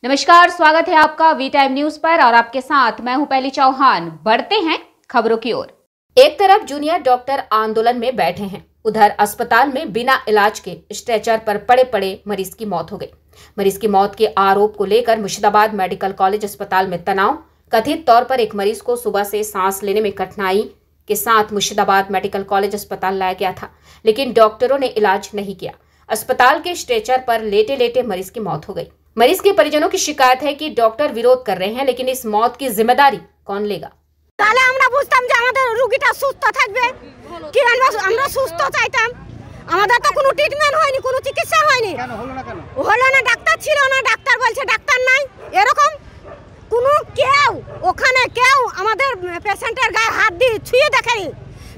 नमस्कार, स्वागत है आपका वी टाइम न्यूज पर और आपके साथ मैं हूं पहली चौहान। बढ़ते हैं खबरों की ओर। एक तरफ जूनियर डॉक्टर आंदोलन में बैठे हैं, उधर अस्पताल में बिना इलाज के स्ट्रेचर पर पड़े पड़े मरीज की मौत हो गई। मरीज की मौत के आरोप को लेकर मुर्शिदाबाद मेडिकल कॉलेज अस्पताल में तनाव। कथित तौर पर एक मरीज को सुबह से सांस लेने में कठिनाई के साथ मुर्शिदाबाद मेडिकल कॉलेज अस्पताल लाया गया था, लेकिन डॉक्टरों ने इलाज नहीं किया। अस्पताल के स्ट्रेचर पर लेटे लेटे मरीज की मौत हो गई। मरीज के परिजनों की शिकायत है कि डॉक्टर विरोध कर रहे हैं, लेकिन इस मौत की जिम्मेदारी कौन लेगा? তাহলে আমরা বুঝতাম যে আমাদের রোগীটা সুস্থ থাকবে, কি আমরা সুস্থ চাইতাম। আমাদের তো কোনো ট্রিটমেন্ট হয়নি, কোনো চিকিৎসা হয়নি। কেন হলো না? ডাক্তার ছিল না, ডাক্তার বলছে ডাক্তার নাই। এরকম কোনো কেউ ওখানে কেউ আমাদের পেশেন্টের গায়ে হাত দিয়ে ছুঁয়ে দেখেনি।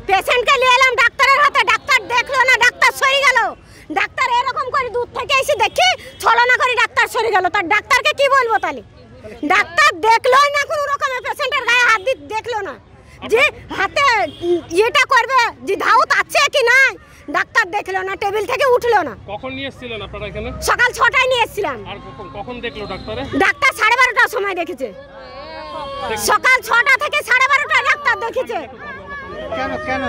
পেশেন্টকে নিয়ে এলাম ডাক্তারের হাতে, ডাক্তার দেখলো না, ডাক্তার সরে গেল। ডাক্তার এরকম করে দূর থেকে এসে দেখি ছলনা করে ডাক্তার সরে গেল। তার ডাক্তারকে কি বলবো? তাহলে ডাক্তার দেখলো না, কোনো রকমের পেশেন্টের গায়ে হাত দিয়ে দেখলো না যে হাতে এটা করবে যে ধাউত আছে কি নাই। ডাক্তার দেখলো না, টেবিল থেকে উঠলো না। কখন নিয়ে এসেছিলেন আপনারা এখানে? সকাল 6টায় নিয়ে এসেছিলাম। আর কখন দেখলো ডাক্তারে? ডাক্তার 12:30টার সময় দেখেছে। সকাল 6টা থেকে 12:30টা ডাক্তার দেখেছে। কেন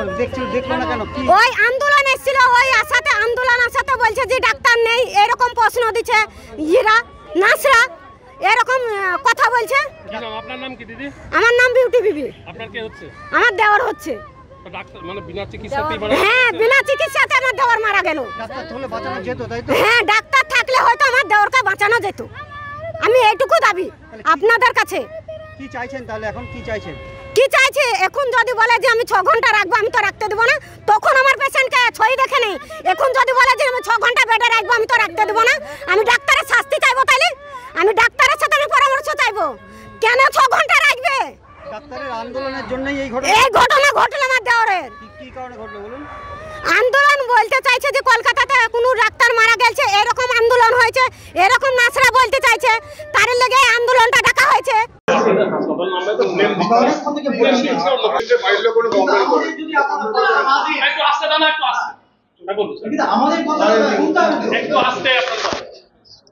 দেখলো না কেন? ওই আন্দোলন এসেছিল, ওই আশাতে আন্দোলন আশাতে বলছে যে ডাক্তার নেই, এরকম প্রশ্ন দিচ্ছে ইরা নাসরা, এরকম কথা বলছে। কি নাম আপনার? নাম কি দিদি? আমার নাম বিউটি বিবি। আপনার কে হচ্ছে? আমার দেওর হচ্ছে। তো ডাক্তার মানে বিনা চিকিৎসাতেই মারা? হ্যাঁ, বিনা চিকিৎসাতে আমার দেওর মারা গেল। ডাক্তার থাকলে বাঁচানো যেত, তাই তো? হ্যাঁ, ডাক্তার থাকলে হয়তো আমার দেওরকে বাঁচানো যেত। আমি এইটুকু দাবি আপনাদের কাছে। কি চাইছেন তাহলে? এখন কি চাইছেন? কি চাইছে এখন? যদি বলে যে আমি 6 ঘন্টা রাখবো, আমি তো রাখতে দেবো না। তখন আমার পেশেন্টকে ছই দেখে নেই। এখন যদি বলে যে আমি 6 ঘন্টা বেডে রাখবো, আমি তো রাখতে দেবো না। আমি ডাক্তারের শাস্তি চাইবো। তাইলে আমি ডাক্তারের সাথে আমি পরামর্শ চাইবো, কেন 6 ঘন্টা রাখবে? ডাক্তারের আন্দোলনের জন্যই এই ঘটনা ঘটলো আমার দেওরের। কি কারণে ঘটলো বলুন? আন্দোলন বলতে চাইছে যে কলকাতাতে কোনো ডাক্তার মারা গেছে, এরকম আন্দোলন হয়েছে, এরকম নাসরা বলতে চাইছে, তার লেগে এই আন্দোলনটা ডাকা হয়েছে।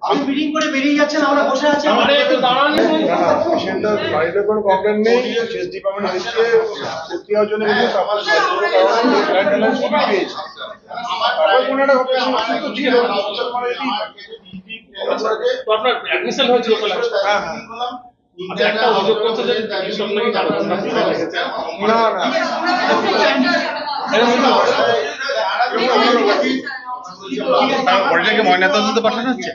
আপনি মিটিং করে বেরিয়ে যাচ্ছেন, আমরা বসে আছি। আমাদের একটু দাঁড়ান। পেশেন্টের বাড়িতে কোনো প্রবলেম নেই, শেষ ডিপার্টমেন্ট এসে ভর্তি হওয়ার জন্য কিন্তু তারপর ব্লাড ব্যালেন্স সবই পেয়েছে। তারপর কোনো একটা পেশেন্ট অসুস্থ ছিল, তো আপনার অ্যাডমিশন হয়েছিল তো? হ্যাঁ। আচ্ছা, একটা অভিযোগ করছে যে চিকিৎসক নাকি না বডিটাকে ময়নাতদন্ত পাঠানো হচ্ছে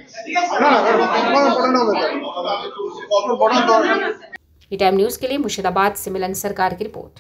वी टाइम न्यूज के लिए मुर्शिदाबाद से मिलन सरकार की रिपोर्ट।